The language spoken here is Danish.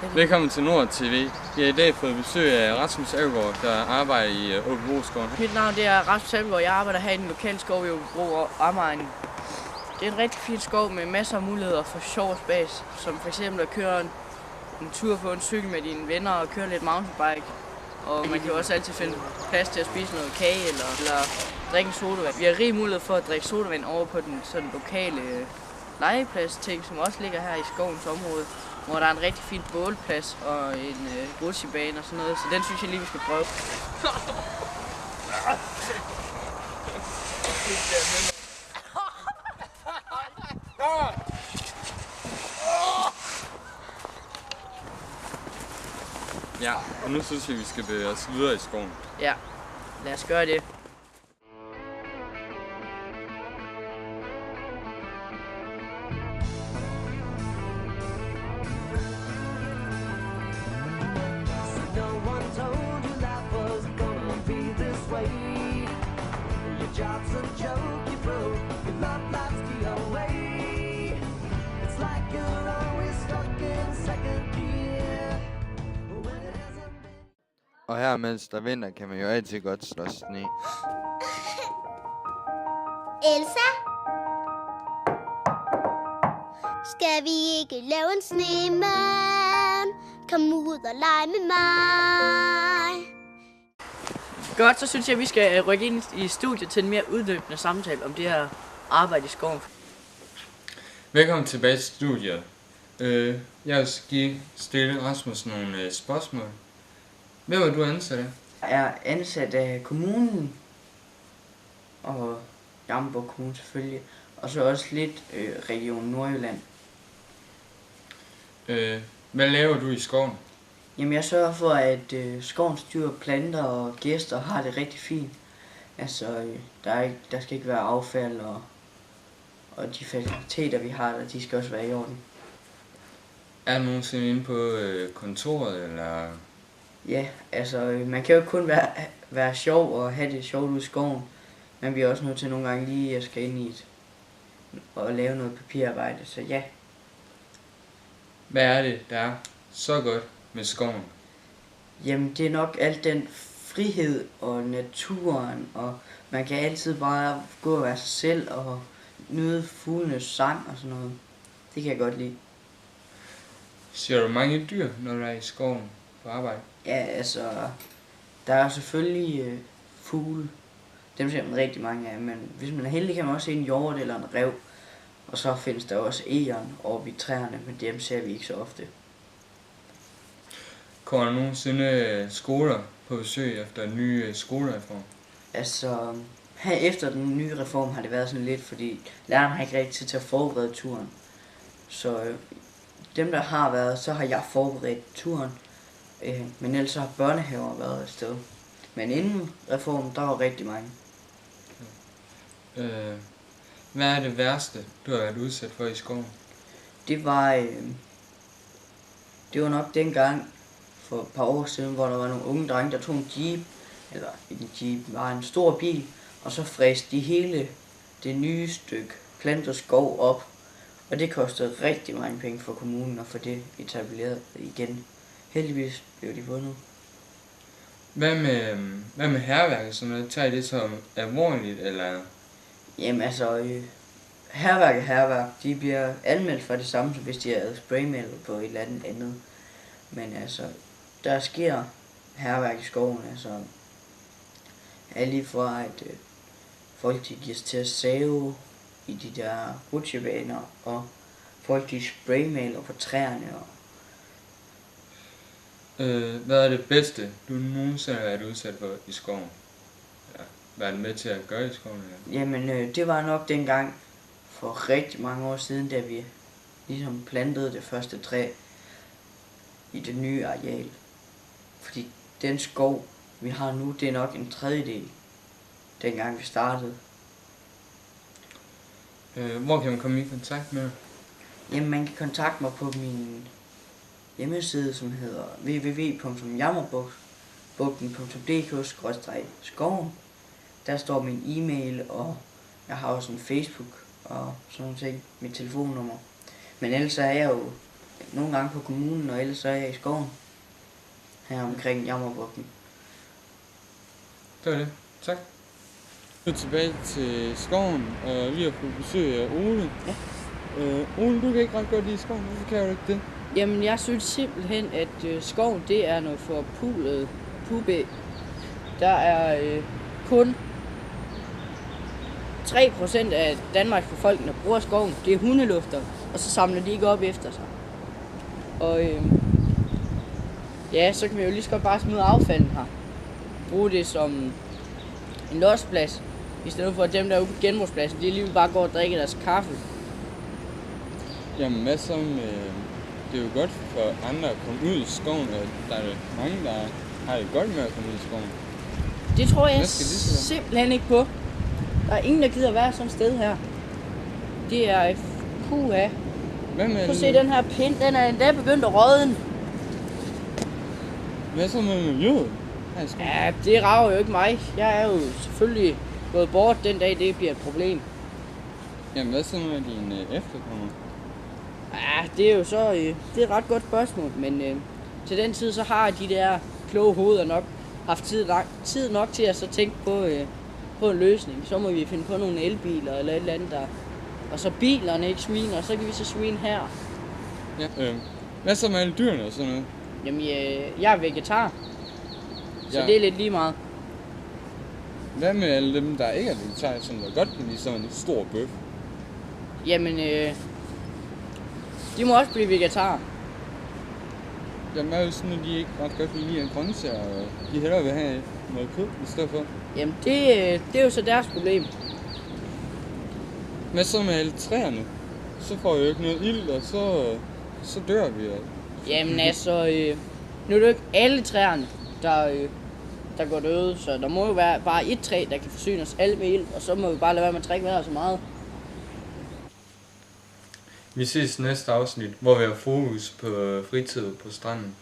Velkommen til Nord TV. Vi har i dag fået besøg af Rasmus Elgaard, der arbejder i Aabybro-skoven. Mit navn er Rasmus Elgaard, jeg arbejder her i den lokale skov i Aabybro og omegn. Det er en rigtig fin skov med masser af muligheder for sjov og spas, som f.eks. at køre en tur på en cykel med dine venner og køre lidt mountainbike. Og man kan jo også altid finde plads til at spise noget kage eller drikke en sodavand. Vi har rig mulighed for at drikke sodavand over på den sådan lokale legeplads-ting, som også ligger her i skovens område, hvor der er en rigtig fin bålplads og en rutsjebane og sådan noget, så den synes jeg lige, vi skal prøve. Ja, og nu synes jeg, vi skal bevæge os videre i skoven. Ja, lad os gøre det. Job's a joke you broke, your love life's the away. It's like you're always stuck in second gear. When it hasn't been. Og her mens der vinder, kan man jo altid godt slå sne. Elsa? Skal vi ikke lave en snemand? Kom ud og lege med mig. Godt, så synes jeg, at vi skal rykke ind i studiet til en mere uddybende samtale om det her arbejde i skoven. Velkommen tilbage til studiet. Jeg skal stille Rasmus nogle spørgsmål. Hvem er du ansat af? Jeg er ansat af kommunen og Jammerbugt Kommune selvfølgelig, og så også lidt Region Nordjylland. Hvad laver du i skoven? Jamen jeg sørger for, at skovens dyr, planter og gæster har det rigtig fint. Altså, der skal ikke være affald, og de faciliteter, vi har der, de skal også være i orden. Er du nogensinde inde på kontoret, eller? Ja, altså, man kan jo ikke kun være sjov og have det sjovt ude i skoven. Man bliver også nødt til nogle gange lige at skal ind i og lave noget papirarbejde, så ja. Hvad er det, der er så godt med skoven? Jamen, det er nok alt den frihed og naturen, og man kan altid bare gå og være sig selv og nyde fuglenes sang og sådan noget. Det kan jeg godt lide. Ser du mange dyr, når du er i skoven på arbejde? Ja, altså, der er selvfølgelig fugle. Dem ser man rigtig mange af, men hvis man er heldig, kan man også se en hjort eller en ræv. Og så findes der også egern oppe i træerne, men dem ser vi ikke så ofte. Kommer der nogensinde skoler på besøg efter en ny skolereform? Altså, her efter den nye reform har det været sådan lidt, fordi lærerne har ikke rigtig tid til at forberede turen. Så dem, der har været, så har jeg forberedt turen. Men ellers har børnehaver været et sted. Men inden reformen, der var rigtig mange. Hvad er det værste, du har været udsat for i skoven? Det var nok dengang for et par år siden, hvor der var nogle unge drenge, der tog en jeep, eller en jeep var en stor bil, og så fræste de hele det nye stykke plantet skov op. Og det kostede rigtig mange penge for kommunen at få det etableret igen. Heldigvis blev de vundet. Hvad med hærværket, som er tager det som alvorligt, eller? Jamen altså, hærværk, de bliver anmeldt for det samme, som hvis de er spraymalet på et eller andet. Men altså, der sker hærværk i skoven, altså, er lige fra, at folk de giver sig til at save i de der rutsjebaner, og folk de spraymaler på træerne. Hvad er det bedste, du nogensinde har været udsat for i skoven? Ja, hvad er det med til at gøre i skoven? Ja? Jamen, det var nok dengang for rigtig mange år siden, da vi ligesom plantede det første træ i det nye areal. Fordi den skov, vi har nu, det er nok en tredjedel, dengang vi startede. Hvor kan man komme i kontakt med dig? Jamen, man kan kontakte mig på min hjemmeside, som hedder www.jammerbugten.dk/skoven. Der står min e-mail, og jeg har også en Facebook og sådan nogle ting, mit telefonnummer. Men ellers er jeg jo Nogle gange på kommunen, og ellers så er jeg i skoven. Her omkring Jammerbugten. Det var det. Tak. Nu er tilbage til skoven, og vi har fået besøg af Ole. Ja. Ole, du kan ikke ret godt lide skoven, hvorfor kan du ikke det? Jamen, jeg synes simpelthen, at skoven, det er noget for pube. Der er kun 3% af Danmarks befolkning, der bruger skoven. Det er hundelufter, og så samler de ikke op efter sig. Og ja, så kan vi jo lige så godt bare smide affalden her. Bruge det som en losseplads, i stedet for at dem, der er ude på genbrugspladsen, de lige bare går og drikker deres kaffe. Jamen, hvad så med... Det er jo godt for andre at komme ud i skoven, og der er jo mange, der har det godt med at komme ud i skoven. Det tror jeg Hvad skal de så? simpelthen ikke på. Der er ingen, der gider være sådan et sted her. Det er puha. Hvad med... Prøv at se den her pind, den er endda begyndt at rådne. Hvad så med miljøet her i skoven? Ja, det rager jo ikke mig. Jeg er jo selvfølgelig gået bort den dag, det bliver et problem. Jamen, hvad så med dine efterkommere? Ja, det er jo så det er et ret godt spørgsmål, men til den tid, så har de der kloge hoveder nok haft tid nok til at så tænke på en løsning. Så må vi finde på nogle elbiler eller et eller andet der. Og så bilerne ikke sviner, og så kan vi så svine her. Ja, hvad så med alle dyrene og sådan noget? Jamen, jeg er vegetar. Så Ja. det er lidt lige meget. Hvad med alle dem, der ikke er vegetarer, som der godt kan lide sådan en stor bøf? Jamen, de må også blive vegetarer. Jamen, er jo sådan, at de ikke ret godt kan lide en grøntsager, og de hellere vil have noget kød i stedet for. Jamen, det er jo så deres problem. Hvad så med alle træerne? Så får vi jo ikke noget ild, og så dør vi. Jamen altså, nu er det jo ikke alle træerne, der går døde, så der må jo være bare et træ, der kan forsyne os alle med ild, og så må vi bare lade være med at drikke vejret så meget. Vi ses næste afsnit, hvor vi har fokus på fritid på stranden.